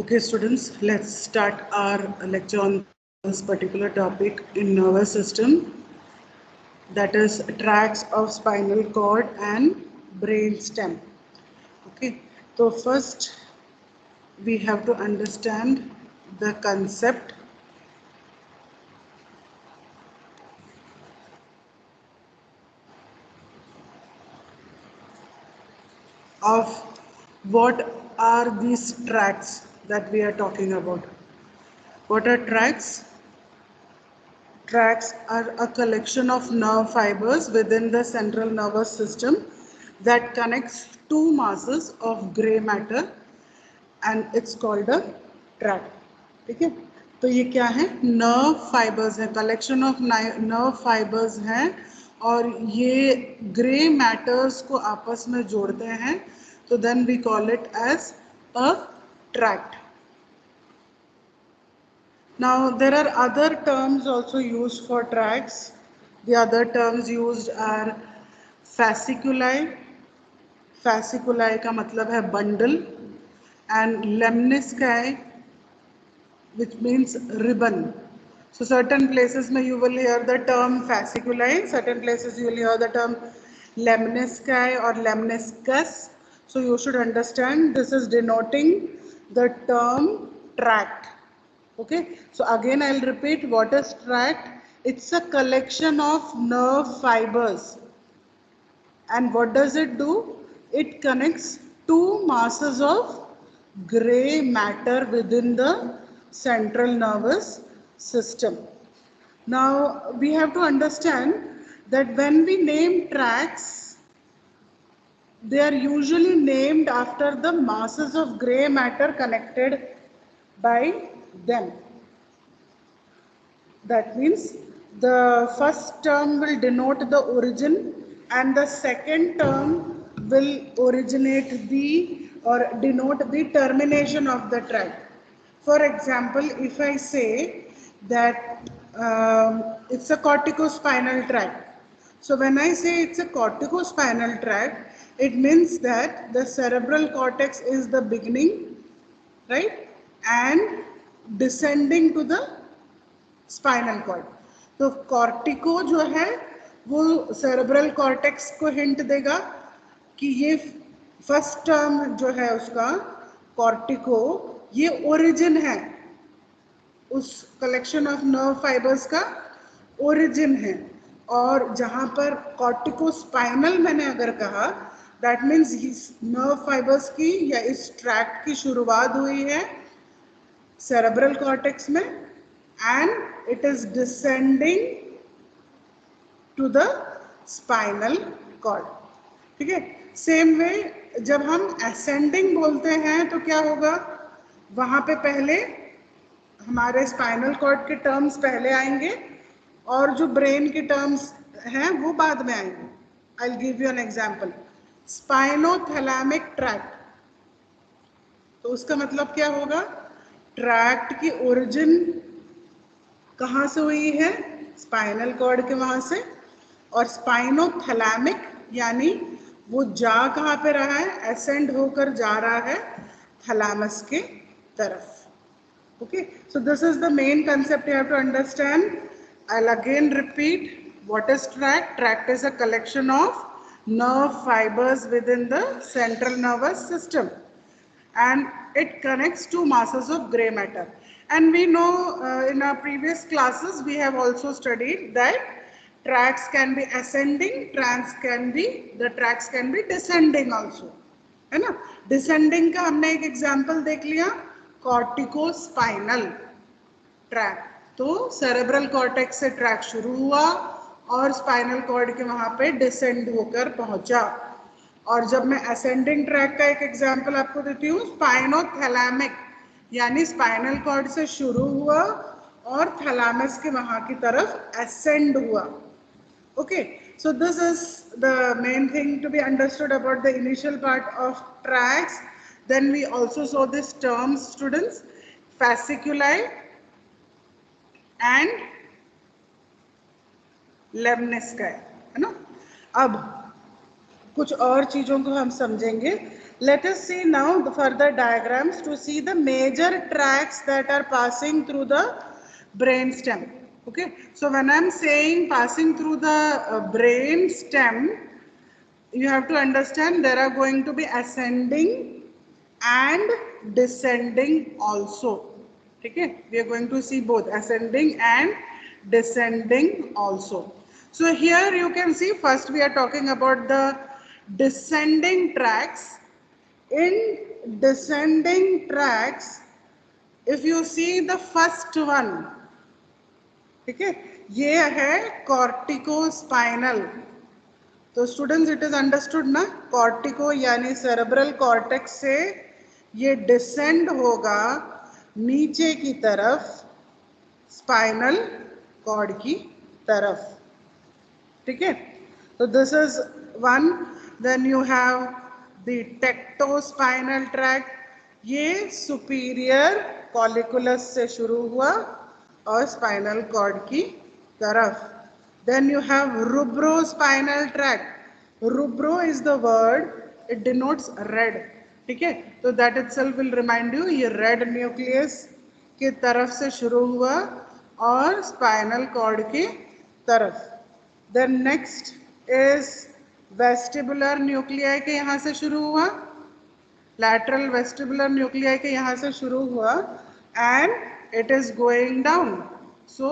Okay, students, let's start our lecture on this particular topic in nervous system, that is tracts of spinal cord and brain stem. Okay, so first we have to understand the concept of what are these tracts that we are talking about. What are tracts? Tracts are a collection of nerve fibers within the central nervous system that connects two masses of gray matter and it's called a tract. ठीक है, तो ये क्या है? Nerve fibres है, collection of nerve fibres हैं और ये ग्रे मैटर्स को आपस में जोड़ते हैं, तो then we call it as a tract. Now, there are other terms also used for tracts. The other terms used are fasciculi. Fasciculi का मतलब है bundle, and lemnisci, which means ribbon. So certain places you will hear the term fasciculi, certain places you will hear the term lemnisci or lemniscus. So you should understand this is denoting the term tract. Okay, so again I'll repeat, what is tract? It's a collection of nerve fibers. And what does it do? It connects two masses of gray matter within the central nervous system. Now we have to understand that when we name tracts, they are usually named after the masses of gray matter connected by them. That means the first term will denote the origin and the second term will originate the or denote the termination of the tract. For example, if I say that it's a corticospinal tract. So when I say it's a corticospinal tract, it means that the cerebral cortex is the beginning, right? And descending to the spinal cord. तो cortico जो है वो cerebral cortex को hint देगा कि ये first term जो है उसका कॉर्टिको, ये ओरिजिन है, उस कलेक्शन ऑफ नर्व फाइबर्स का ओरिजिन है. और जहां पर कॉर्टिको स्पाइनल मैंने अगर कहा, दैट मीन्स इस नर्व फाइबर्स की या इस ट्रैक्ट की शुरुआत हुई है cerebral cortex में and it is descending to the spinal cord. ठीक है, सेम वे जब हम ascending बोलते हैं तो क्या होगा, वहां पे पहले हमारे स्पाइनल कॉर्ड के टर्म्स पहले आएंगे और जो ब्रेन के टर्म्स हैं वो बाद में आएंगे. I will give you an example, spinothalamic tract. तो उसका मतलब क्या होगा, ट्रैक्ट की ओरिजिन कहाँ से हुई है, स्पाइनल कॉर्ड के वहां से, और स्पाइनोथैलेमिक यानी वो जा कहाँ पे रहा है, एसेंड होकर जा रहा है थैलेमस के तरफ. Okay, so this is the main concept you have to understand. I'll again repeat, what is tract? Tract is a collection of nerve fibers within the central nervous system and it connects two masses of gray matter. And we know in our previous classes we have also studied that tracts can be ascending, the tracts can be descending also, है ना. Descending का हमने एक example देख लिया, corticospinal tract. तो cerebral cortex से track शुरू हुआ और स्पाइनल कॉर्ड के वहां पे डिसेंड होकर पहुंचा. और जब मैं असेंडिंग ट्रैक का एक एग्जाम्पल आपको देती हूँ, स्पाइनोथैलेमिक यानी स्पाइनल कॉर्ड से शुरू हुआ और थैलेमस के वहां की तरफ असेंड हुआ. Okay, so this is the main thing to be understood about the initial part of tracts. Then we also saw this terms, students, fasciculi and lemnisci, है ना. अब कुछ और चीजों को हम समझेंगे. Let us see now the further diagrams to see the major tracts that are passing through the brainstem. Okay, so when I am saying passing through the brainstem, you have to understand there are going to be ascending and descending also. Okay, we are going to see both ascending and descending also. So here you can see first we are talking about the descending tracks. In descending tracks, if you see the first one, ठीक है, ये है corticospinal. तो students it is understood ना, cortico यानी cerebral cortex से ये descend होगा नीचे की तरफ स्पाइनल कॉर्ड की तरफ. ठीक है, तो this is one. Then you have the tectospinal tract. ये सुपीरियर कॉलिकुलस से शुरू हुआ और स्पाइनल कॉर्ड की तरफ. Then you have rubrospinal tract. Rubro is the word, it denotes red. ठीक है, तो that itself will remind you ये red nucleus की तरफ से शुरू हुआ और spinal cord की तरफ. Then next is vestibular nuclei के यहाँ से शुरू हुआ, lateral vestibular nuclei के यहाँ से शुरू हुआ and it is going down. So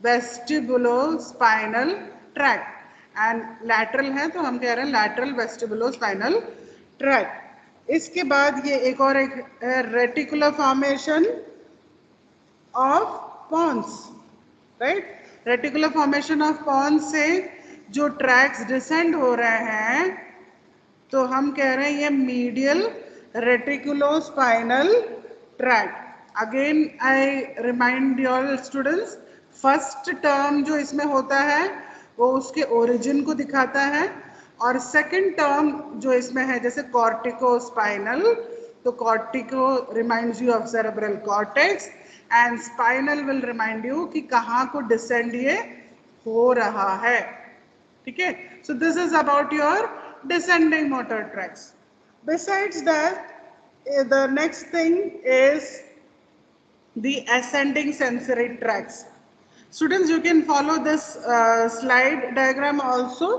vestibulospinal tract and lateral है तो हम कह रहे हैं लैटरल वेस्टिबुलोस्पाइनल ट्रैक्ट. इसके बाद ये एक और एक reticular formation of pons. Right, reticular formation of pons से जो ट्रैक्स डिसेंड हो रहे हैं तो हम कह रहे हैं ये medial reticulospinal tract. Again I remind your students, first term जो इसमें होता है वो उसके ओरिजिन को दिखाता है और सेकंड टर्म जो इसमें है जैसे कॉर्टिकोस्पाइनल, तो cortico reminds you of cerebral cortex and spinal will remind you कि कहाँ को डिसेंड ये हो रहा है. ठीक है, so this is about your descending motor tracks. Besides that the next thing is the ascending sensory tracks. Students, you can follow this slide diagram also,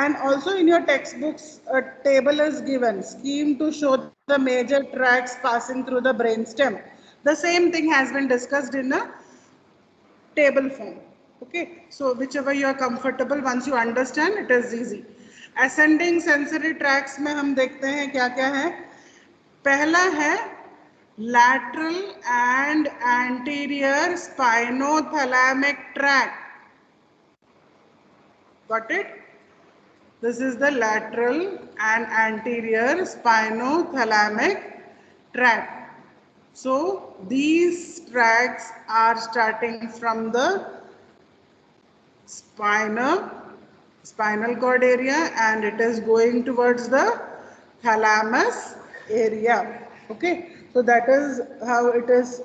and also in your textbooks a table is given, scheme to show the major tracts passing through the brainstem. The same thing has been discussed in a table form. Okay, so whichever you are comfortable, once you understand it is easy. Ascending sensory tracts में हम देखते हैं क्या क्या है. पहला है lateral and anterior spinothalamic tract. Got it? This is the lateral and anterior spinothalamic tract. So these tracts are starting from the spinal cord area and it is going towards the thalamus area. Okay, so that is how it is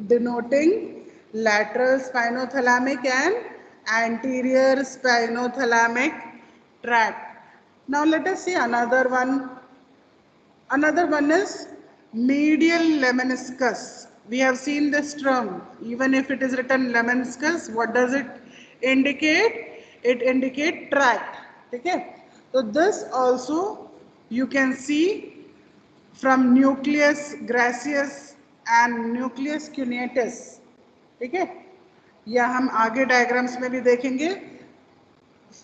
denoting lateral spinothalamic and anterior spinothalamic tract. Now let us see another one. Another one is medial lemniscus. We have seen this term. Even if it is written lemniscus, what does it indicate? It indicates tract. Okay, so this also you can see from nucleus gracious and nucleus cuneatus. ठीक है, या हम आगे diagrams में भी देखेंगे.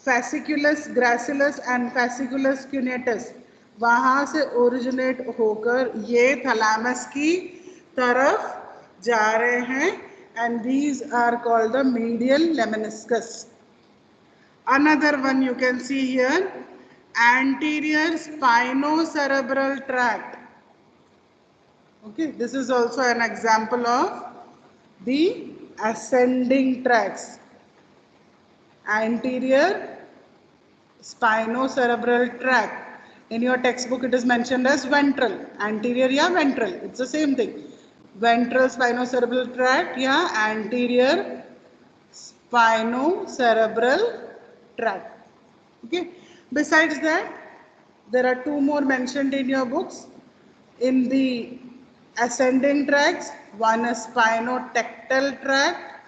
fasciculus gracilis and fasciculus cuneatus वहां से ओरिजिनेट होकर ये थैलामस की तरफ जा रहे हैं and these are called the medial lemniscus. Another one you can see here, anterior spinocerebral tract. Okay, this is also an example of the ascending tracts. Anterior spinocerebral tract. In your textbook it is mentioned as ventral. Anterior या ventral, it's the same thing. Ventral spinocerebral tract या anterior spinocerebral tract. Okay. Besides that, There are two more mentioned in your books. In the ascending tracts, one is spinotectal tract,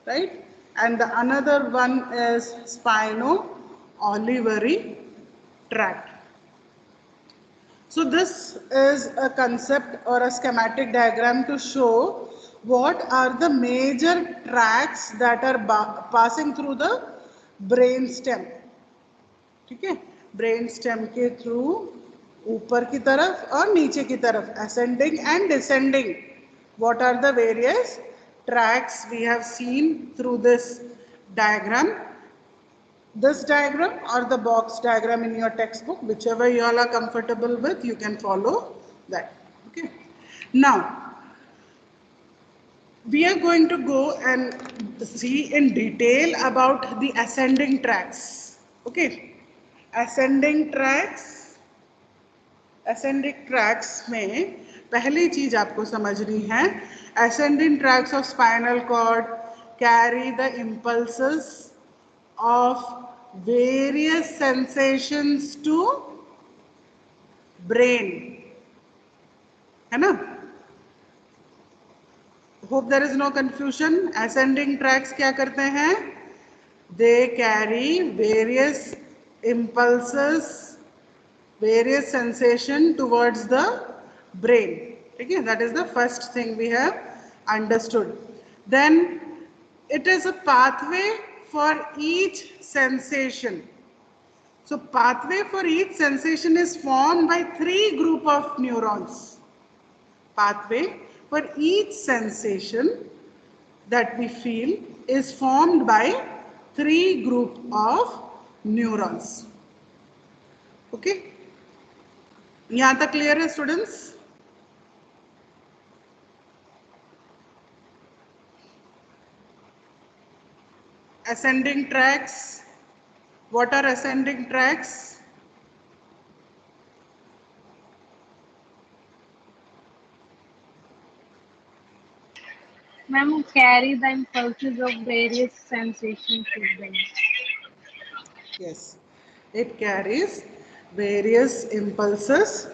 right? And the another one is spino-olivary tract. So this is a concept or a schematic diagram to show what are the major tracts that are passing through the brain stem. ठीक है, brain stem के through ऊपर की तरफ और नीचे की तरफ, ascending and descending. What are the various tracks we have seen through this diagram? This diagram or the box diagram in your textbook, whichever you all are comfortable with, you can follow that. Okay. Now, we are going to go and see in detail about the ascending tracks. Okay. ascending tracks में पहली चीज आपको समझनी है, ascending tracks of spinal cord carry the impulses of various sensations to brain, है ना? Hope there is no confusion. Ascending tracks क्या करते हैं? They carry various impulses, various sensation towards the brain. Okay, that is the first thing we have understood. Then it is a pathway for each sensation. So pathway for each sensation is formed by three group of neurons. Pathway for each sensation that we feel is formed by three group of neurons. Okay, यहाँ तक clear है students? Ascending tracks. What are ascending tracks? Ma'am, carry the impulses of various sensations to brain. Yes, it carries various impulses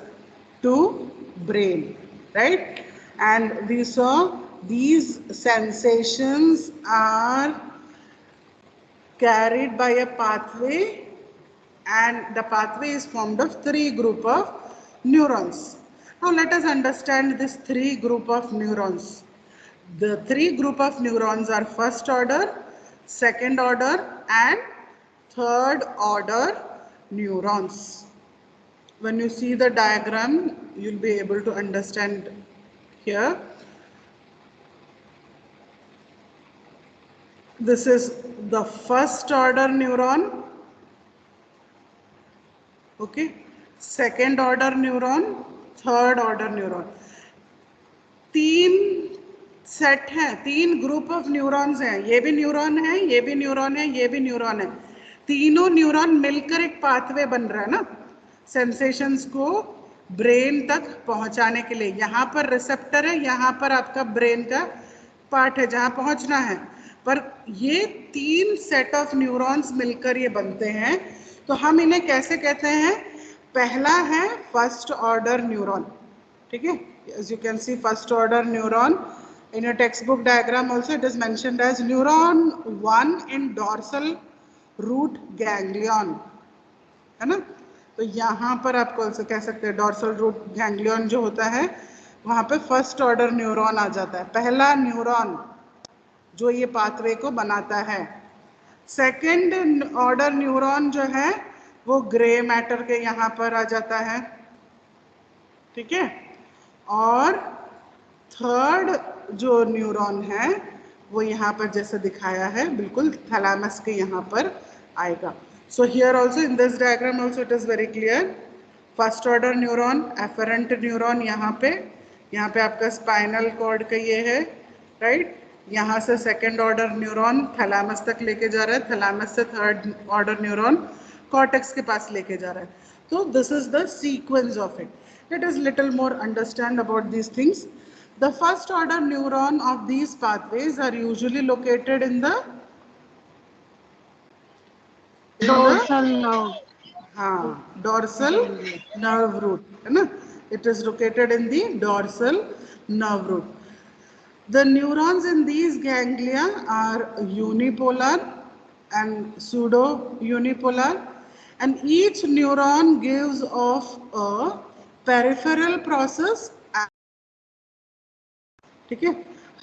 to brain, right? And we saw these sensations are carried by a pathway, and the pathway is formed of three group of neurons. Now let us understand this three group of neurons. The three group of neurons are first order, second order and third order neurons. When you see the diagram, you'll be able to understand here. This is the first order neuron. Okay, second order neuron, third order neuron. तीन set है, तीन group of neurons हैं, ये भी neuron है, ये भी neuron है, ये भी न्यूरॉन है. तीनों न्यूरॉन मिलकर एक पाथवे बन रहा है ना, सेंसेशंस को ब्रेन तक पहुंचाने के लिए. यहाँ पर रिसेप्टर है, यहाँ पर आपका ब्रेन का पार्ट है जहाँ पहुंचना है, पर ये तीन सेट ऑफ न्यूरॉन्स मिलकर ये बनते हैं. तो हम इन्हें कैसे कहते हैं? पहला है फर्स्ट ऑर्डर न्यूरॉन. ठीक है, as you can see first order neuron in your textbook diagram also it is mentioned as neuron 1 in dorsal root ganglion, है ना? तो यहाँ पर आप कह सकते हैं डॉर्सल रूट गैंग्लियन जो होता है वहाँ पे फर्स्ट ऑर्डर न्यूरॉन आ जाता है, पहला न्यूरॉन जो ये पाथवे को बनाता है. सेकेंड ऑर्डर न्यूरॉन जो है वो ग्रे मैटर के यहाँ पर आ जाता है. ठीक है, और थर्ड जो न्यूरॉन है वो यहाँ पर जैसे दिखाया है बिल्कुल थैलेमस के यहाँ पर आएगा. So here also in this diagram also it is very clear. First order neuron, afferent neuron यहाँ पे आपका स्पाइनल कॉर्ड का ये है, राइट? यहाँ से सेकेंड ऑर्डर न्यूरॉन थैलेमस तक लेके जा रहा है, थैलेमस से थर्ड ऑर्डर न्यूरॉन कॉर्टेक्स के पास लेके जा रहा है. तो this is the sequence of it. Let us little more understand about these things. The first order neuron of these pathways are usually located in the dorsal nerve. हाँ, dorsal nerve root है ना, it is located in the dorsal nerve root. The neurons in these ganglia are unipolar and pseudo-unipolar, and each neuron gives off a peripheral process. ठीक है,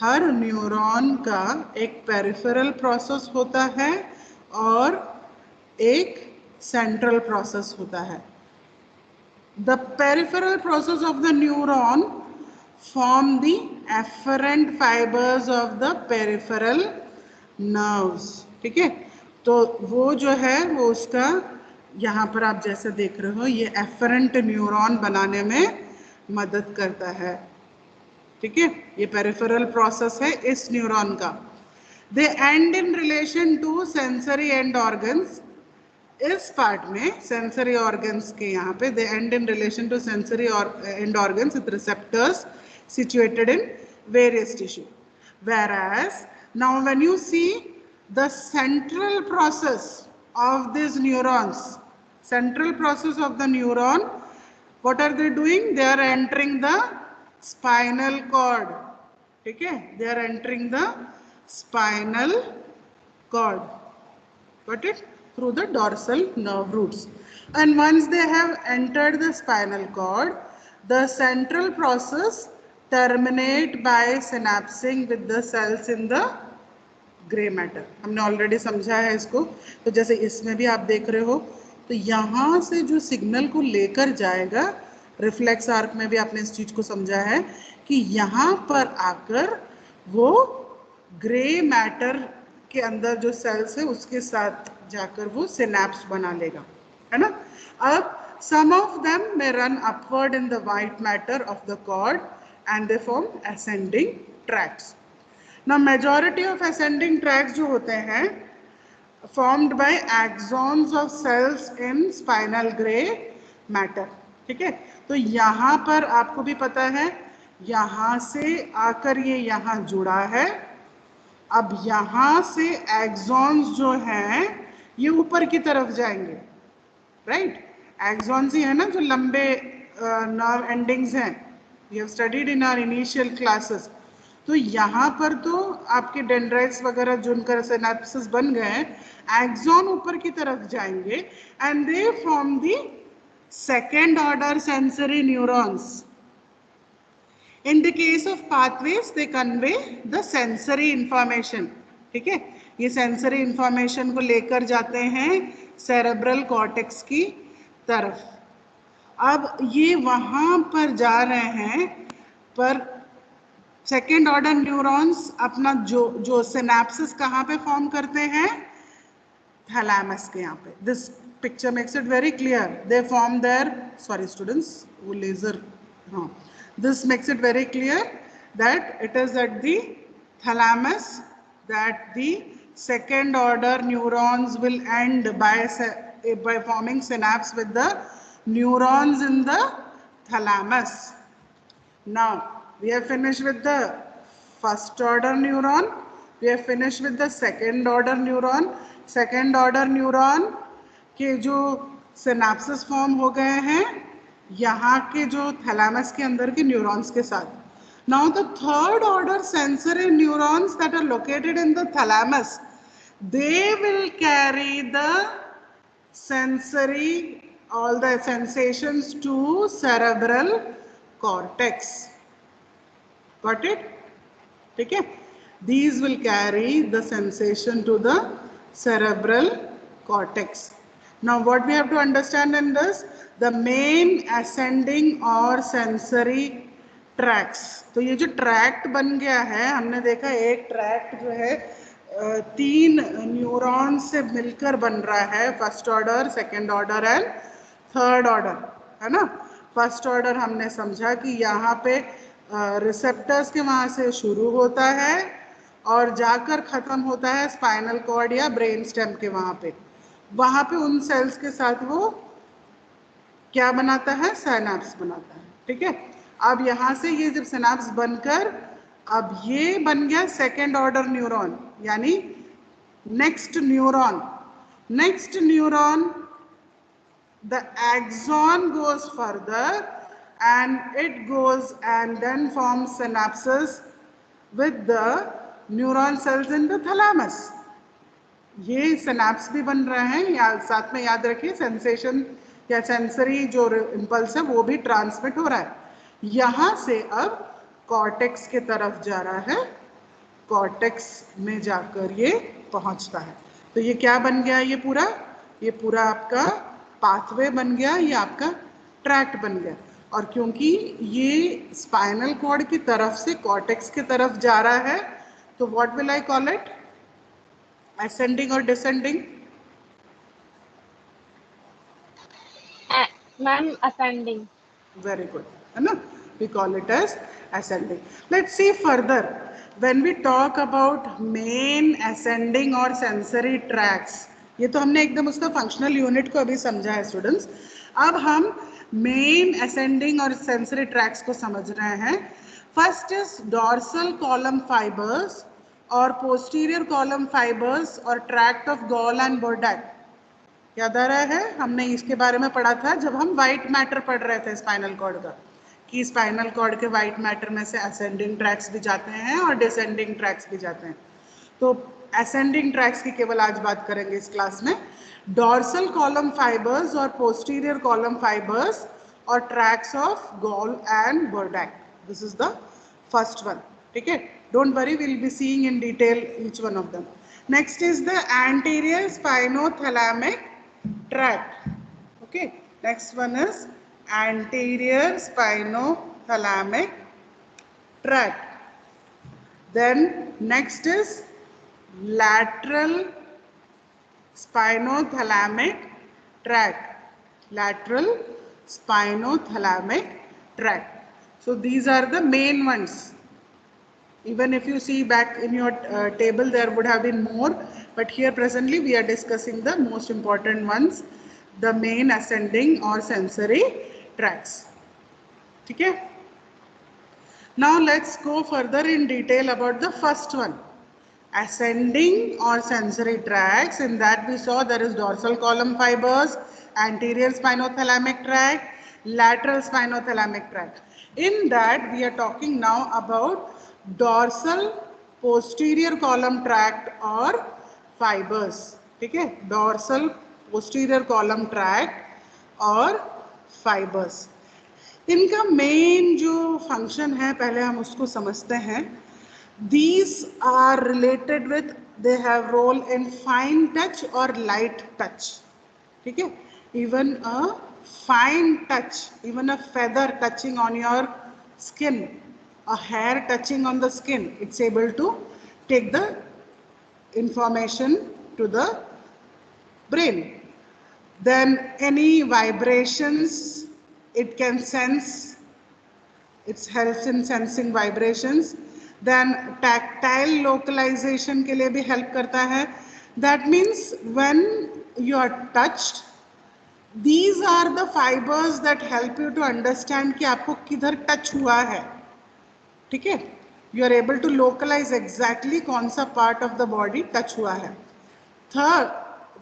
हर neuron का एक peripheral process होता है और एक सेंट्रल प्रोसेस होता है. The peripheral process of the neuron form the afferent fibers of the peripheral nerves. ठीक है, तो वो जो है वो उसका यहाँ पर आप जैसे देख रहे हो ये afferent न्यूरॉन बनाने में मदद करता है. ठीक है, ये पेरिफेरल प्रोसेस है इस न्यूरॉन का. They end in relation to sensory end organs. इस पार्ट में सेंसरी ऑर्गन्स के यहाँ पे they end in relation to sensory end organs with receptors situated in various tissue. Whereas now when you see the central process of these neurons, central process of the neuron, what are they doing? They are entering the spinal cord. ठीक है, they are entering the spinal cord. Got it? Through the dorsal nerve roots. And once they have entered the spinal cord, the central process terminate by synapsing with the cells in the grey matter. हमने already समझा है इसको. तो जैसे इसमें भी आप देख रहे हो तो यहाँ से जो सिग्नल को लेकर जाएगा, रिफ्लेक्स आर्क में भी आपने इस चीज को समझा है कि यहाँ पर आकर वो ग्रे मैटर के अंदर जो सेल्स है उसके साथ जाकर वो सिनेप्स बना लेगा, है ना. अब some of them may run upward in the white matter of the cord and they form ascending tracts. Now majority of ascending tracts जो होते हैं formed by axons of cells in spinal gray matter. ठीक है, तो यहाँ पर आपको भी पता है यहाँ से आकर ये यहाँ जुड़ा है. अब यहाँ से axons जो हैं ये ऊपर की तरफ जाएंगे, राइट. Axons ही है ना जो लंबे nerve endings हैं. We have studied in our initial classes. तो यहाँ पर तो आपके डेंड्राइट्स वगैरह जुनकर सिनेप्सिस बन गए हैं. एक्सॉन ऊपर की तरफ जाएंगे and they form the second order sensory neurons. In the case of pathways, they convey the sensory information. ठीक है, ये सेंसरी इंफॉर्मेशन को लेकर जाते हैं सेरेब्रल कॉर्टेक्स की तरफ. अब ये वहां पर जा रहे हैं पर सेकेंड ऑर्डर न्यूरॉन्स अपना जो सिनेप्सिस कहाँ पे फॉर्म करते हैं, थैलेमस के यहाँ पे. This picture makes it very clear. They form there, sorry students वो लेजर, हाँ, this makes it very clear that it is at the thalamus that the second order neurons will end by forming synapse with the neurons in the thalamus. Now we have finished with the first order neuron, we have finished with the second order neuron. second order neuron के जो synapses form हो गए हैं यहाँ के जो thalamus के अंदर के न्यूरॉन्स के साथ. Now the third order sensory neurons that are located in the thalamus, they will carry the sensory all the sensations to cerebral cortex. Got it? ठीक है, these will carry the sensation to the cerebral cortex. Now what we have to understand in this, the main ascending or sensory tracts. तो ये जो tract बन गया है, हमने देखा एक ट्रैक्ट जो है 3 न्यूरॉन से मिलकर बन रहा है, first order, second order and third order, है ना. फर्स्ट ऑर्डर हमने समझा कि यहाँ पे रिसेप्टर्स के वहाँ से शुरू होता है और जाकर खत्म होता है स्पाइनल कॉर्ड या ब्रेन स्टेम के वहाँ पे उन सेल्स के साथ वो क्या बनाता है, सिनेप्स बनाता है. ठीक है, अब यहाँ से ये जब सिनेप्स बनकर अब ये बन गया सेकेंड ऑर्डर न्यूरॉन, यानी next neuron the axon goes further and it goes and then forms synapses with the neuron cells in the thalamus. ये सिनेप्स भी बन रहे हैं, या साथ में याद रखिए सेंसेशन या सेंसरी जो इम्पल्स है वो भी ट्रांसमिट हो रहा है. यहाँ से अब कॉर्टेक्स के तरफ जा रहा है, कॉर्टेक्स में जाकर ये पहुंचता है. तो ये क्या बन गया, ये पूरा आपका पाथवे बन गया, ये आपका ट्रैक्ट बन गया. और क्योंकि ये स्पाइनल कॉर्ड की तरफ से कॉर्टेक्स की तरफ जा रहा है, तो what will I call it, ascending or descending? Ma'am, ascending. Very good, है ना, we call it as ascending. Let's see further. When we talk about main ascending or sensory tracts, ये तो हमने एकदम उसका फंक्शनल यूनिट को अभी समझा है स्टूडेंट्स. अब हम मेन असेंडिंग और सेंसरी ट्रैक्ट्स को समझ रहे हैं. First is dorsal column fibres और पोस्टीरियर कॉलम फाइबर्स और ट्रैक्ट ऑफ गॉल एंड बर्डैक. याद आ रहा है, हमने इसके बारे में पढ़ा था जब हम वाइट मैटर पढ़ रहे थे स्पाइनल कॉर्ड का, कि स्पाइनल कॉर्ड के वाइट मैटर में से असेंडिंग ट्रैक्ट्स भी जाते हैं और डिसेंडिंग ट्रैक्ट्स भी जाते हैं. तो असेंडिंग ट्रैक्ट्स की केवल आज बात करेंगे इस क्लास में. डॉर्सल कॉलम फाइबर्स और पोस्टीरियर कॉलम फाइबर्स और tracts of Goll and Burdach, this is the first one. ठीक है, don't worry, we'll be seeing in detail each one of them. Next is the anterior spinothalamic tract. Okay, next one is anterior spinothalamic tract. Then next is lateral spinothalamic tract. Lateral spinothalamic tract. So these are the main ones. Even if you see back in your table, there would have been more, but here presently we are discussing the most important ones, the main ascending or sensory tracts. Okay? Now let's go further in detail about the first one, ascending or sensory tracts. In that we saw there is dorsal column fibers, anterior spinothalamic tract, lateral spinothalamic tract. In that we are talking now about dorsal posterior column tract और fibres. ठीक है, dorsal posterior column tract और fibres, इनका main जो function है पहले हम उसको समझते हैं. These are related with, they have role in fine touch और लाइट टच. ठीक है, even a fine touch, even a feather touching on your skin, a hair touching on the skin, it's able to take the information to the brain. Then any vibrations it can sense, it helps in sensing vibrations. Then tactile localization के लिए भी help करता है. That means when you are touched, these are the fibers that help you to understand कि आपको किधर touch हुआ है. ठीक है, you are able to localize exactly कौन सा part of the body touch हुआ है.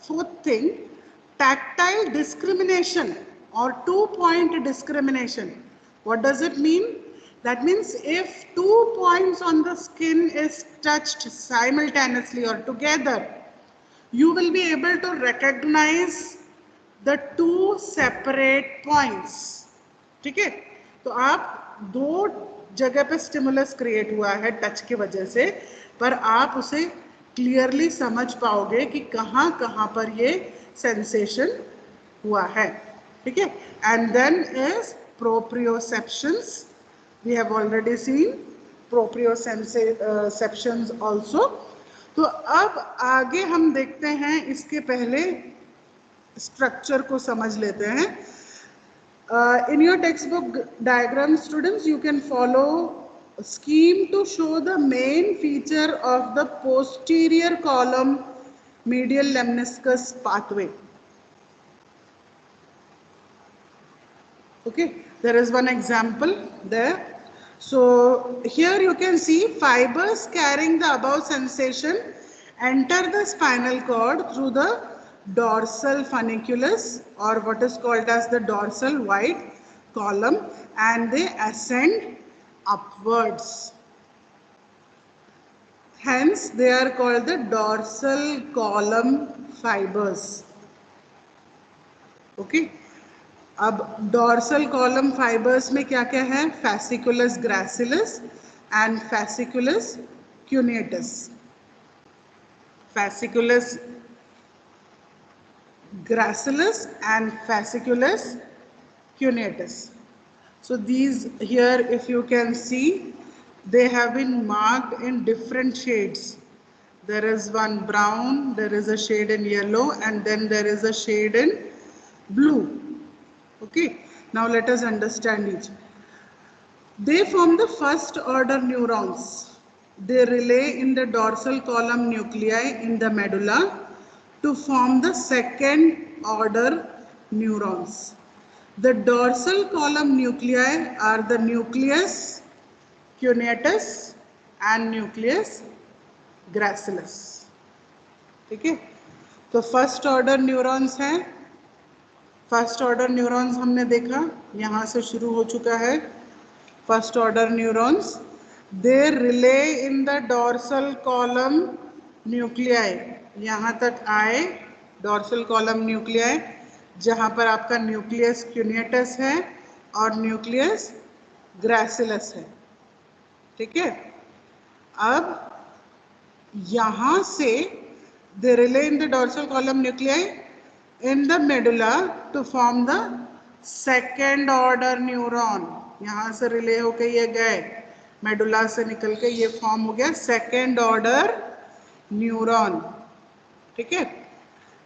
Fourth thing, tactile discrimination or 2-point discrimination. What does it mean? That means if 2 points on the skin is touched simultaneously or together, you will be able to recognize the 2 separate points. ठीक है, तो आप दो जगह पे stimulus create हुआ है touch की वजह से, पर आप उसे क्लियरली समझ पाओगे कि कहाँ कहाँ पर ये सेंसेशन हुआ है. ठीक है, and then is proprioceptions. We have already seen proprioceptions also. तो अब आगे हम देखते हैं, इसके पहले स्ट्रक्चर को समझ लेते हैं. In your textbook diagram, students, you can follow a scheme to show the main feature of the posterior column medial lemniscus pathway. Okay, there is one example there. So here you can see fibers carrying the above sensation enter the spinal cord through the dorsal funiculus, or what is called as the dorsal white column, and they ascend upwards. Hence, they are called the dorsal column fibers. Okay. अब dorsal column fibres में क्या क्या है? Fasciculus gracilis and fasciculus cuneatus. Fasciculus gracilis and fasciculus cuneatus. So these here, if you can see, they have been marked in different shades. There is one brown, there is a shade in yellow, and then there is a shade in blue. Okay, now let us understand each. They form the first order neurons. They relay in the dorsal column nuclei in the medulla to form the second order neurons. The dorsal column nuclei are the nucleus cuneatus and nucleus gracilis. ठीक है, तो first order neurons हैं. First order neurons हमने देखा, यहाँ से शुरू हो चुका है. First order neurons, they relay in the dorsal column nuclei. यहाँ तक आए डॉर्सल कॉलम न्यूक्लियाई, जहाँ पर आपका न्यूक्लियस क्यूनेटस है और न्यूक्लियस ग्रासिलस है. ठीक है, अब यहाँ से they relay in the dorsal column nuclei in the medulla to form the second order neuron. यहाँ से रिले होके ये गए, मेडुला से निकल के ये फॉर्म हो गया सेकेंड ऑर्डर न्यूरॉन. ठीक है,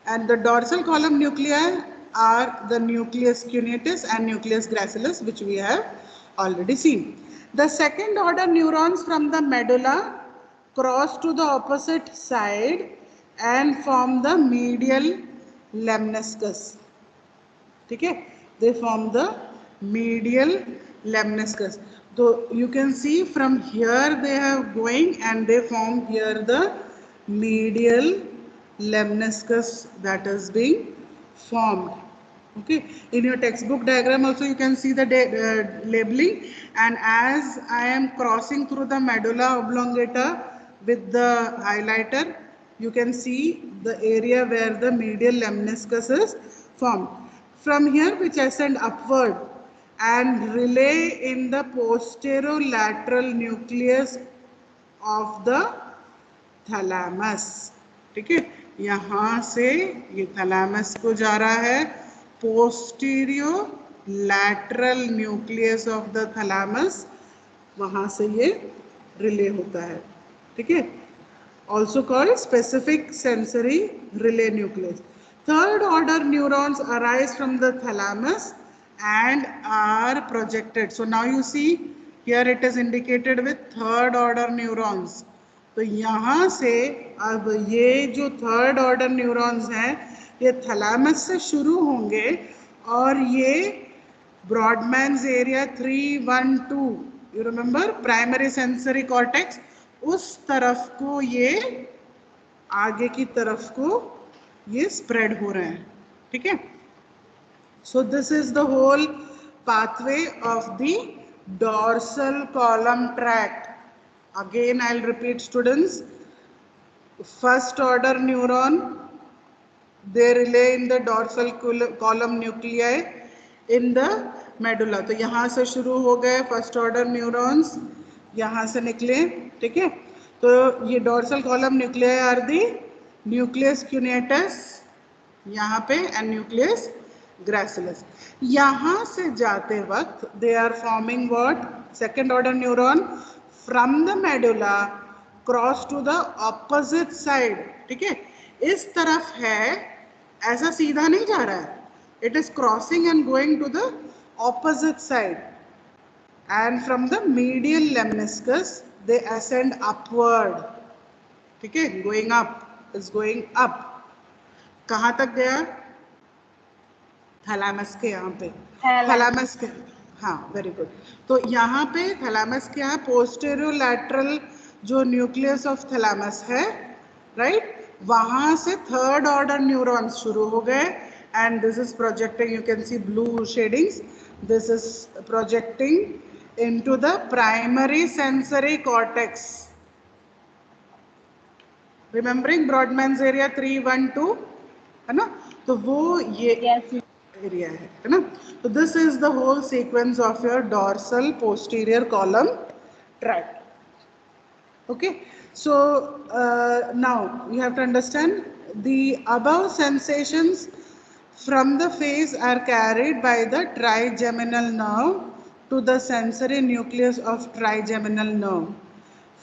and the dorsal column nuclei are the nucleus cuneatus and nucleus gracilis, which we have already seen. The second order neurons from the medulla cross to the opposite side and form the medial lemniscus. ठीक है, they form the medial lemniscus. So you can see from here they are going and they form here the medial lemniscus that is being formed. Okay, in your textbook diagram also you can see the labeling, and as I am crossing through the medulla oblongata with the highlighter, you can see the area where the medial lemniscus is formed. From here, which ascend upward and relay in the posterolateral nucleus of the thalamus. ठीक है, यहाँ से ये thalamus को जा रहा है, posterior lateral nucleus of the thalamus, वहाँ से ये रिले होता है. ठीक है, also called specific sensory relay nucleus. Third order neurons arise from the thalamus and are projected. So now you see here it is indicated with third order neurons. तो यहाँ से अब ये जो थर्ड ऑर्डर न्यूरॉन्स हैं ये thalamus से शुरू होंगे और ये Brodmann's area 312, you remember, primary sensory cortex, उस तरफ को ये आगे की तरफ को ये स्प्रेड हो रहे हैं. ठीक है, so this is the whole pathway of the dorsal column tract. Again I will repeat students, first order neuron, they relay in the dorsal column nuclei in the medulla. तो यहाँ से शुरू हो गए फर्स्ट ऑर्डर न्यूरॉन्स, यहाँ से निकले. ठीक है, तो ये dorsal column nuclei are the nucleus cuneatus यहाँ पे एंड न्यूक्लियस ग्रासिलस. यहाँ से जाते वक्त they are forming what? Second order neuron from the medulla cross to the opposite side. ठीक है, इस तरफ है, ऐसा सीधा नहीं जा रहा है, it is crossing and going to the opposite side. And from the medial lemniscus they ascend upward. ठीक है, going up, is going up. कहाँ तक गया? थैलामस के यहाँ पे, थैलामस के, हाँ वेरी गुड. तो यहाँ पे थैलामस के यहाँ पोस्टेरियोलैटरल जो न्यूक्लियस ऑफ थैलामस है, राइट, वहां से थर्ड ऑर्डर न्यूरॉन्स शुरू हो गए and this is projecting, you can see blue shadings, this is projecting into the primary sensory cortex, remembering Brodmann's area 312 है ना, तो वो ये Yes. एरिया है ना। तो this is the whole sequence of your dorsal posterior column tract. Okay, so now you have to understand the above sensations from the face are carried by the trigeminal nerve to the sensory nucleus of trigeminal nerve.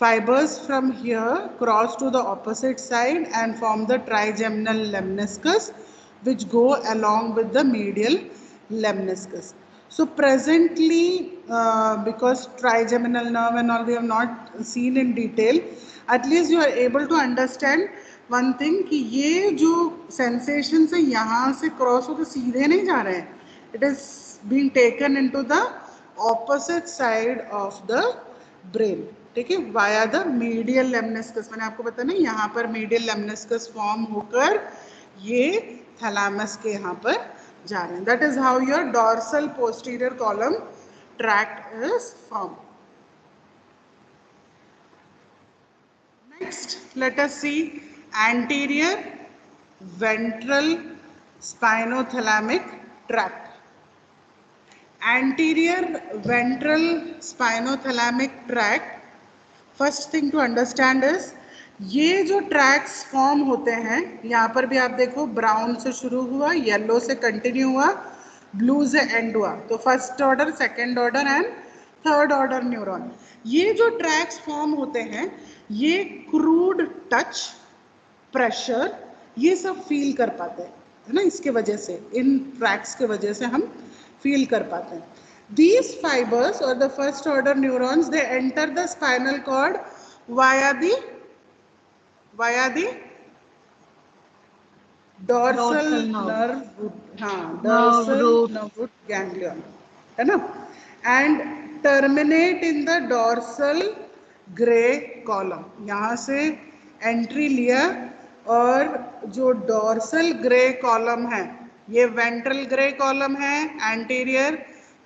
Fibers from here cross to the opposite side and form the trigeminal lemniscus, which go along with the medial lemniscus. So presently, because trigeminal nerve and all we have not seen in detail, at least you are able to understand one thing कि ये जो sensations है यहाँ से cross होकर सीधे नहीं जा रहे हैं. It is being taken into the opposite side of the brain. ठीक है, वाया द मीडियल लेमनिस्कस. मैंने आपको बताया ना यहाँ पर मीडियल लेमनिस्कस फॉर्म होकर ये थैलामस के यहाँ पर जा रहे हैं. That is how your dorsal posterior column tract is form. Next let us see anterior ventral spinothalamic tract. Anterior ventral spinothalamic tract, first thing to understand is ये जो ट्रैक्स फॉर्म होते हैं, यहाँ पर भी आप देखो ब्राउन से शुरू हुआ, येलो से कंटिन्यू हुआ, ब्लू से एंड हुआ. तो first order, second order and third order neuron. ये जो ट्रैक्स फॉर्म होते हैं ये क्रूड टच, प्रेशर, ये सब फील कर पाते हैं है ना. इसके वजह से, इन ट्रैक्स के वजह से हम फील कर पाते हैं. These fibers or the first order neurons, they enter the spinal cord via the dorsal nerve root, हाँ, dorsal nerve root ganglion है ना, and terminate in the dorsal gray column. यहाँ से एंट्री लिया और जो डॉर्सल ग्रे कॉलम है ये वेंट्रल ग्रे कॉलम है एंटीरियर,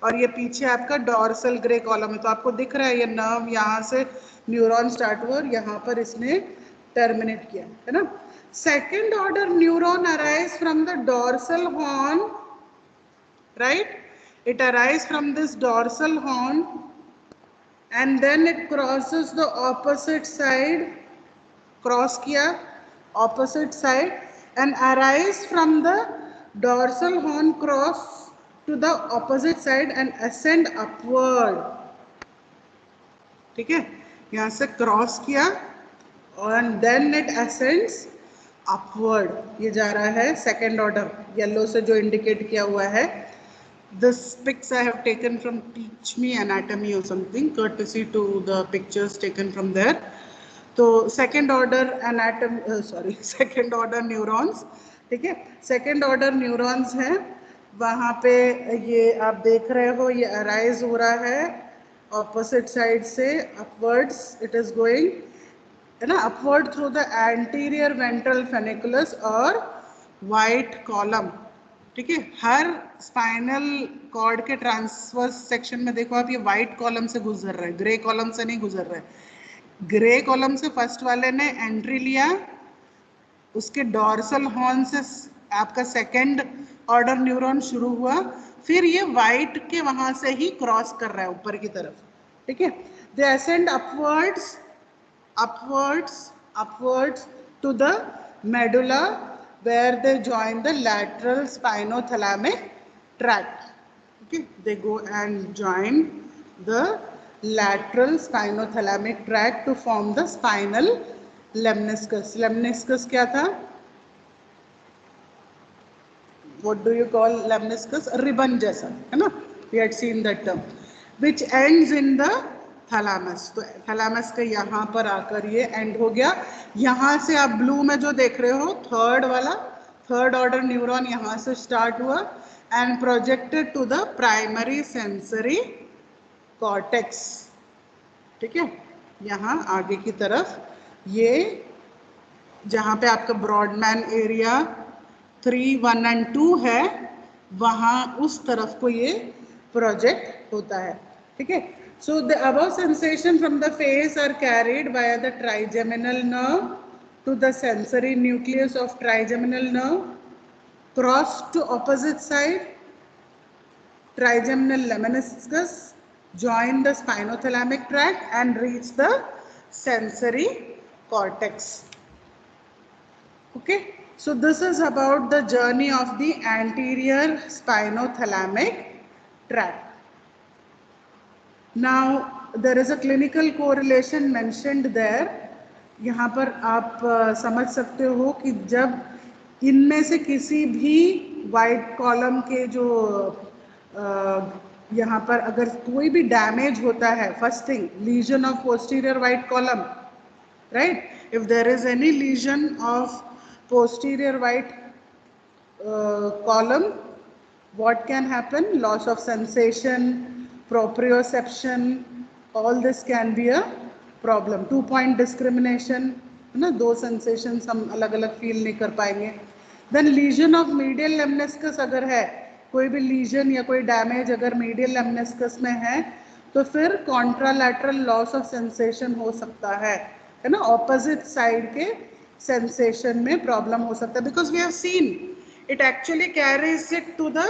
और ये पीछे आपका डॉर्सल ग्रे कॉलम है. तो आपको दिख रहा है ये नर्व यहाँ से न्यूरॉन स्टार्ट हुआ और यहाँ पर इसने टर्मिनेट किया है ना. Second order neuron arise from the dorsal horn, right, it arise from this dorsal horn and then it crosses the opposite side, cross किया opposite side and arise from the dorsal horn, cross to the opposite side and ascend upward. ठीक है, यहाँ से cross किया and then it ascends upward. ये जा रहा है सेकेंड ऑर्डर, येलो से जो इंडिकेट किया हुआ है. This pics I have taken from Teach Me Anatomy or something, courtesy to the pictures taken from there. तो second order second order neurons, ठीक है, second order neurons हैं वहाँ पे. ये आप देख रहे हो ये arise हो रहा है opposite side से upwards, it is going है ना, upward through the anterior ventral funiculus और white column. ठीक है, हर स्पाइनल कॉर्ड के ट्रांसवर्स सेक्शन में देखो आप ये व्हाइट कॉलम से गुजर रहा है, ग्रे कॉलम से नहीं गुजर रहा है. ग्रे कॉलम से फर्स्ट वाले ने एंट्री लिया, उसके डॉर्सल हॉर्न से आपका सेकेंड ऑर्डर न्यूरॉन शुरू हुआ, फिर ये व्हाइट के वहां से ही क्रॉस कर रहा है ऊपर की तरफ. ठीक है, they ascend upwards upwards to the medulla where they join the lateral spinothalamic tract. Okay, they go and join the lateral spinothalamic tract to form the spinal lemniscus. Lemniscus क्या था? What do you call lemniscus? Ribbon जैसा है ना, we had seen that term, which ends in the thalamus. तो thalamus का यहाँ पर आकर ये एंड हो गया. यहाँ से आप ब्लू में जो देख रहे हो थर्ड वाला, थर्ड ऑर्डर न्यूरॉन यहाँ से स्टार्ट हुआ and projected to the primary sensory cortex. ठीक है, यहाँ आगे की तरफ ये जहाँ पे आपका ब्रॉडमैन एरिया 3, 1 एंड 2 है, वहाँ उस तरफ को ये प्रोजेक्ट होता है, ठीक है। So the above sensation from the face are carried by the trigeminal nerve to the sensory nucleus of trigeminal nerve, cross to opposite side, trigeminal lemniscus, join the spinothalamic tract and reach the sensory cortex. Okay, so this is about the journey of the anterior spinothalamic tract. Now there is a clinical correlation mentioned there. यहाँ पर आप समझ सकते हो कि जब इनमें से किसी भी वाइट कॉलम के जो यहाँ पर अगर कोई भी डैमेज होता है, first thing lesion of posterior white column, right, if there is any lesion of posterior white column, what can happen? Loss of sensation, proprioception, all this can be a problem. 2-point discrimination, है ना, दो sensations हम अलग अलग feel नहीं कर पाएंगे. Then lesion of medial lemniscus अगर है, कोई भी lesion या कोई damage अगर medial lemniscus में है, तो फिर contralateral loss of sensation हो सकता है ना, opposite side के sensation में problem हो सकता है, because we have seen it actually carries it to the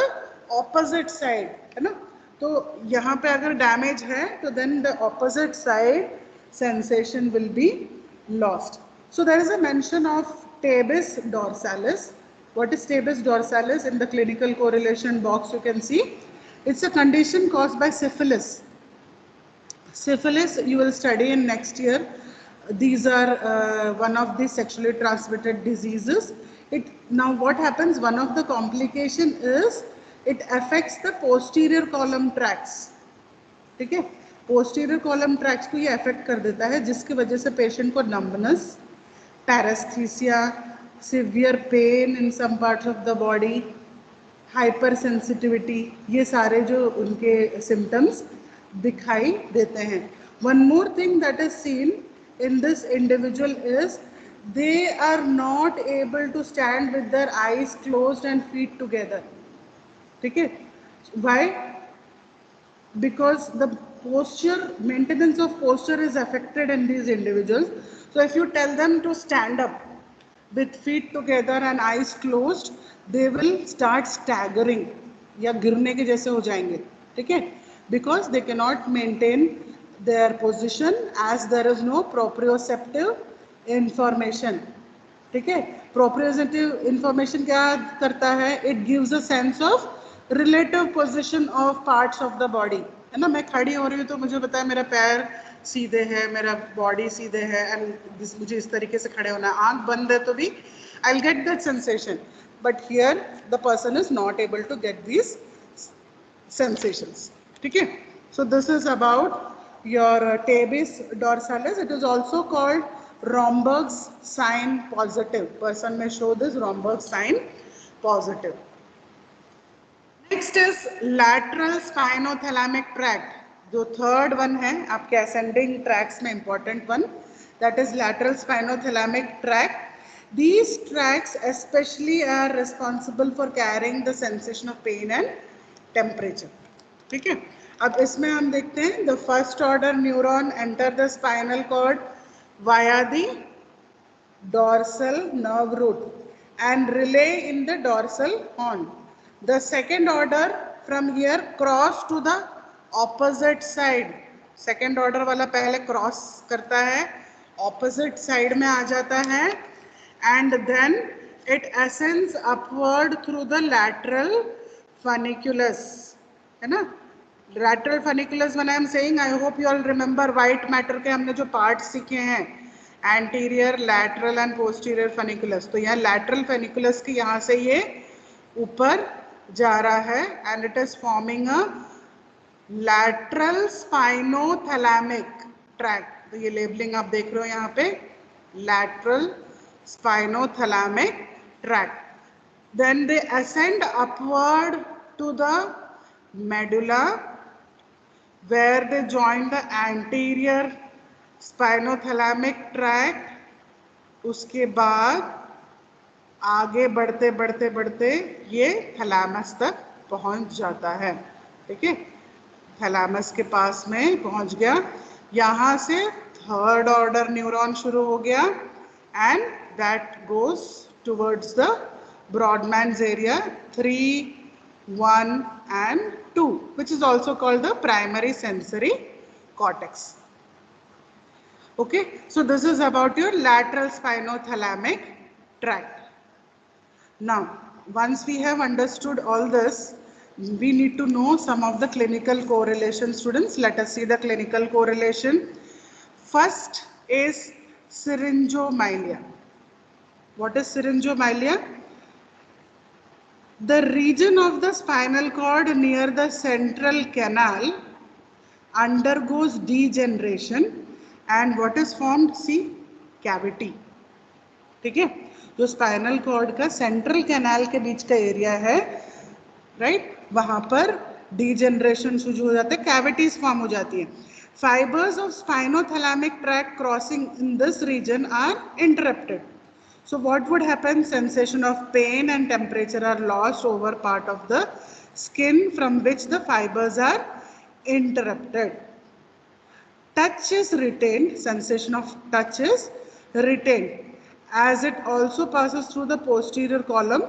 opposite side, है ना. तो यहाँ पे अगर डैमेज है तो then the opposite side sensation will be lost. So there is a mention of tabes dorsalis. What is tabes dorsalis? In the clinical correlation box you can see it's a condition caused by syphilis. Syphilis you will study in next year. These are one of the sexually transmitted diseases. Now what happens, one of the complication is it affects the posterior column tracts, ठीक है. posterior column tracts को ये affect कर देता है, जिसकी वजह से patient को numbness, paresthesia, severe pain in some parts of the body, hypersensitivity, ये सारे जो उनके symptoms दिखाई देते हैं. One more thing that is seen in this individual is they are not able to stand with their eyes closed and feet together, ठीक है. Why? Because the posture, maintenance of posture is affected in these individuals. So if you tell them to stand up with feet together and eyes closed, they will start staggering या गिरने के जैसे हो जाएंगे, ठीक है, because they cannot maintain their position as there is no proprioceptive information, ठीक है. proprioceptive information क्या करता है? It gives a sense of relative position of parts of the body, है ना. मैं खड़ी हो रही हूँ तो मुझे पता है मेरा पैर सीधे है, मेरा बॉडी सीधे है, एंड मुझे इस तरीके से खड़े होना है. आंख बंद है तो भी I'll get that sensation, but here the person is not able to get these sensations, ठीक है. So this is about your tabes dorsalis. It is also called Romberg's sign positive. Person may show this Romberg's sign positive. Next is lateral spinothalamic tract. जो third one है आपके ascending tracts में important one, that is lateral spinothalamic tract. These tracts especially are responsible for carrying the sensation of pain and temperature, ठीक है. अब इसमें हम देखते हैं the first order neuron enter the spinal cord via the dorsal nerve root and relay in the dorsal horn. The second order from here cross to the opposite side. Second order वाला पहले cross करता है, opposite side में आ जाता है, and then it ascends upward through the lateral funiculus, है ना. lateral funiculus, when I am saying, I hope you all remember white matter के हमने जो parts सीखे हैं, anterior, lateral and posterior funiculus. तो यहाँ lateral funiculus की यहाँ से ये ऊपर जा रहा है and it is forming a lateral spinothalamic tract. तो ये labeling आप देख रहे हो यहाँ पे, lateral spinothalamic tract. Then they ascend upward to the medulla where they join the anterior spinothalamic tract उसके बाद आगे बढ़ते बढ़ते बढ़ते ये थैलामस तक पहुंच जाता है। ठीक है, थैलामस के पास में पहुंच गया। यहाँ से थर्ड ऑर्डर न्यूरॉन शुरू हो गया and that goes towards the Brodmann's area 3, 1 and 2, which is also called the primary sensory cortex. Okay, so this is about your lateral spinothalamic tract. Now, once we have understood all this, we need to know some of the clinical correlation, students. Let us see the clinical correlation. First is syringomyelia. What is syringomyelia? The region of the spinal cord near the central canal undergoes degeneration and what is formed? See, cavity. ठीक है, जो spinal cord का central canal के बीच का area है, right, वहां पर degeneration शुरू हो जाता है, कैविटीज फॉर्म हो जाती है. Fibres of spinothalamic tract crossing in this region are interrupted. So what would happen? Sensation of pain and temperature are lost over part of the skin from which the fibers are interrupted. Touch is retained, sensation of touch is retained as it also passes through the posterior column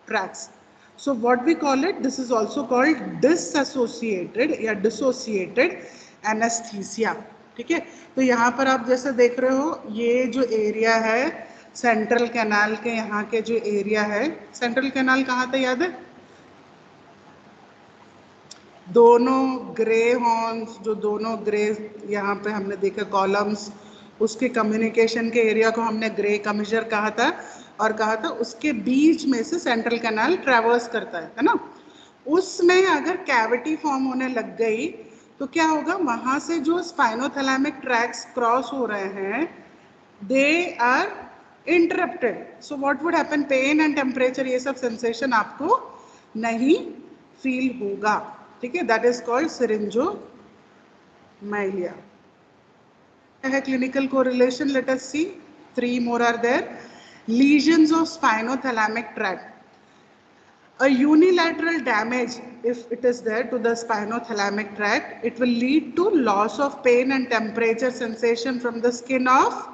tracts. So what we call it, this is also called disassociated या dissociated anesthesia. ठीक है, तो यहाँ पर आप जैसे देख रहे हो, ये जो एरिया है सेंट्रल कैनाल के, यहाँ के जो एरिया है, सेंट्रल कैनाल कहाँ था याद है? दोनों ग्रे हॉर्न्स, जो दोनों ग्रे यहाँ पे हमने देखा कॉलम्स, उसके कम्युनिकेशन के एरिया को हमने ग्रे कमिजर कहा था और कहा था उसके बीच में से सेंट्रल कैनाल ट्रैवर्स करता है ना. उसमें अगर कैविटी फॉर्म होने लग गई तो क्या होगा? वहां से जो स्पाइनोथैलेमिक ट्रैक्स क्रॉस हो रहे हैं, they are interrupted. So what would happen? Pain and temperature, ये सब सेंसेशन आपको नहीं फील होगा. ठीक है, that is called syringomyelia. Clinical correlation, let us see. 3 more are there. Lesions of spinothalamic tract. A unilateral damage, if it is there to the spinothalamic tract, it will lead to loss of pain and temperature sensation from the skin of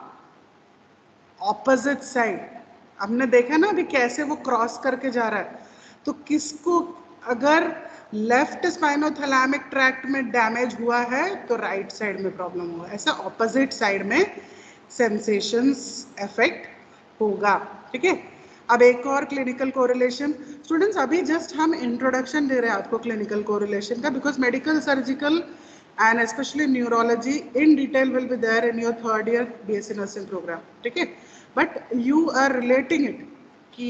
opposite side. हमने देखा ना अभी कैसे वो cross करके जा रहा है. तो किसको अगर लेफ्ट स्पाइनोथैलेमिक ट्रैक्ट में डैमेज हुआ है तो राइट साइड में प्रॉब्लम होगा. ऐसा ऑपोजिट साइड में सेंसेशंस इफेक्ट होगा. ठीक है, अब एक और क्लिनिकल कोरिलेशन. स्टूडेंट्स, अभी जस्ट हम इंट्रोडक्शन दे रहे हैं आपको क्लिनिकल कोरिलेशन का, because medical, surgical and especially neurology in detail will be there in your 3rd year BSc nursing program. ठीक है, but you are relating it कि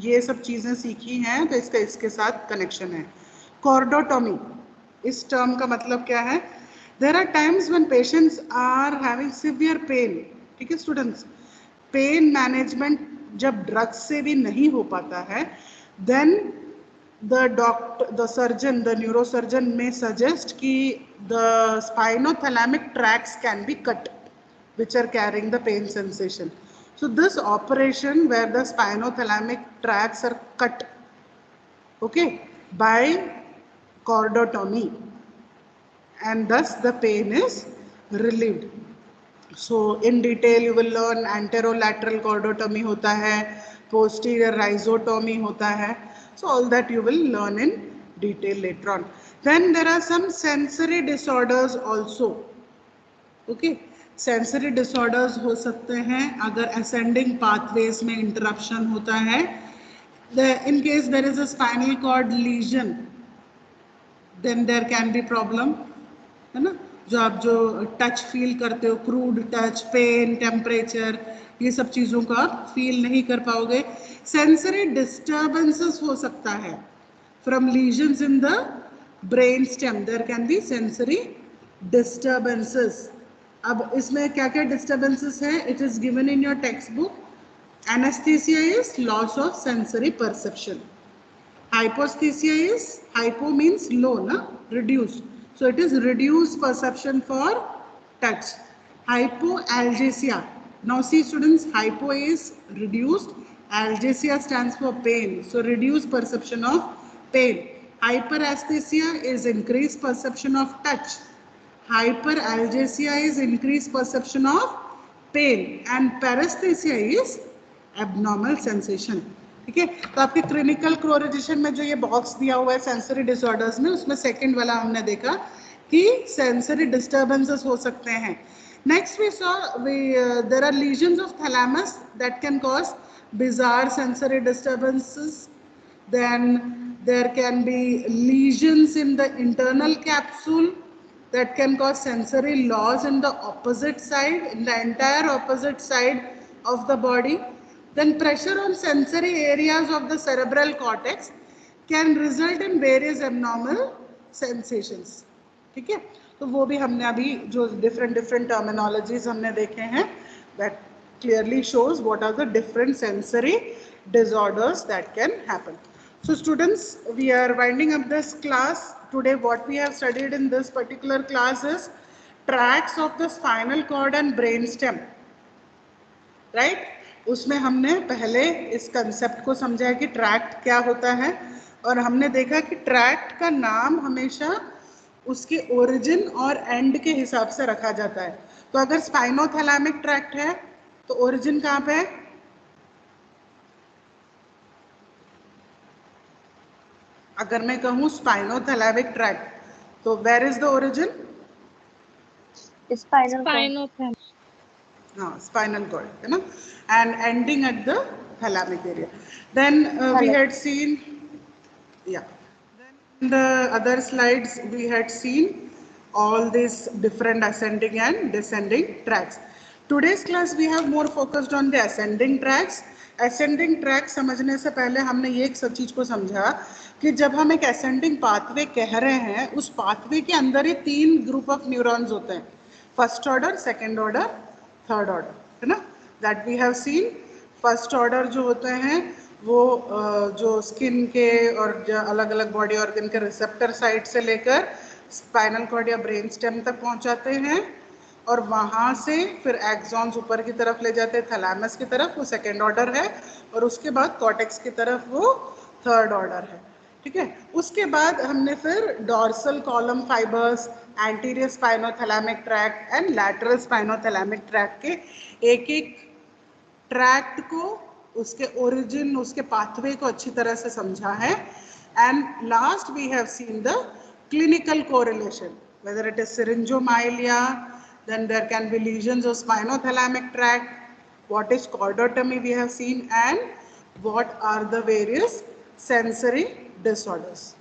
ये सब चीजें सीखी हैं तो इसका इसके साथ कनेक्शन है. कॉर्डोटोमी, इस टर्म का मतलब क्या है? There are times when patients are having severe pain. ठीक है स्टूडेंट्स, पेन मैनेजमेंट जब ड्रग्स से भी नहीं हो पाता है, then the doctor, the surgeon, the neurosurgeon may suggest कि the spinothalamic tracts can be cut, which are carrying the pain sensation. So this operation where the spinothalamic tracts are cut, okay, by cordotomy, and thus the pain is relieved. So in detail you will learn anterolateral cordotomy होता है, posterior rhizotomy होता है. So all that you will learn in detail later on. Then there are some sensory disorders also. Okay, sensory disorders हो सकते हैं अगर ascending pathways में interruption होता है. In case there is a spinal cord lesion, then there can be problem, है ना. जो आप जो टच फील करते हो, क्रूड टच, पेन, टेम्परेचर, ये सब चीज़ों को आप फील नहीं कर पाओगे. सेंसरी डिस्टर्बेंसेस हो सकता है from lesions in the brain stem. There can be sensory disturbances. अब इसमें क्या क्या डिस्टर्बेंसेस है? It is given in your text book. Anaesthesia is loss of sensory perception. Hyposthesia is, hypo means low, na, reduced. So it is reduced perception for touch. Hypoalgesia, Now see students, hypo is reduced, algesia stands for pain, so reduced perception of pain. Hyperaesthesia is increased perception of touch. Hyperalgesia is increased perception of pain and paresthesia is abnormal sensation. ठीक है, तो आपके clinical क्लोरिजेशन में जो ये box दिया हुआ है सेंसरी डिसऑर्डर्स में, उसमें सेकंड वाला हमने देखा कि सेंसरी डिस्टर्बेंसेस हो सकते हैं. Next we saw there are lesions of thalamus that can cause bizarre sensory disturbances. Then there can be lesions in the internal capsule that can cause sensory loss in the opposite side, in the entire opposite side of the body. Then pressure on sensory areas of the cerebral cortex can result in various abnormal sensations. ठीक है, तो वो भी हमने अभी जो different terminologies हमने देखे हैं, that clearly shows what are the different sensory disorders that can happen. So students, we are winding up this class. Today what we have studied in this particular class is tracts of the spinal cord and brain stem. Right? उसमें हमने पहले इस concept को समझा है कि tract क्या होता है, और हमने देखा कि ट्रैक्ट का नाम हमेशा उसके ओरिजिन और एंड के हिसाब से रखा जाता है. तो अगर स्पाइनोथैलेमिक ट्रैक्ट है तो ओरिजिन कहाँ पे है? अगर मैं कहूँ स्पाइनोथैलेमिक ट्रैक्ट तो where is the origin? Spinal cord. हाँ, स्पाइनल कॉर्ड है ना, and ending at the thalamic area. Then we had seen, yeah, in the other slides we had seen all these different ascending and descending tracks. Today's class we have more focused on the ascending tracks. Ascending track समझने से पहले हमने ये एक सब चीज को समझा कि जब हम एक ascending pathway कह रहे हैं, उस pathway के अंदर ही 3 ग्रुप ऑफ न्यूरॉन्स होते हैं, first order, second order, third order, है ना, that we have seen. First order जो होते हैं वो जो स्किन के और अलग अलग बॉडी ऑर्गन के रिसेप्टर साइड से लेकर स्पाइनल कॉर्ड या ब्रेन स्टेम तक पहुंचाते हैं, और वहाँ से फिर एक्सॉन्स ऊपर की तरफ ले जाते हैं थैलेमस की तरफ, वो सेकेंड ऑर्डर है, और उसके बाद कॉर्टेक्स की तरफ वो थर्ड ऑर्डर है. ठीक है, उसके बाद हमने फिर dorsal column fibres, anterior spinothalamic tract and lateral spinothalamic tract के एक एक ट्रैक्ट को, उसके ओरिजिन, उसके पाथवे को अच्छी तरह से समझा है. And last we have seen the clinical correlation, whether it is syringomyelia, then there can be lesions of spinothalamic tract, what is chordotomy we have seen, and what are the various sensory disorders.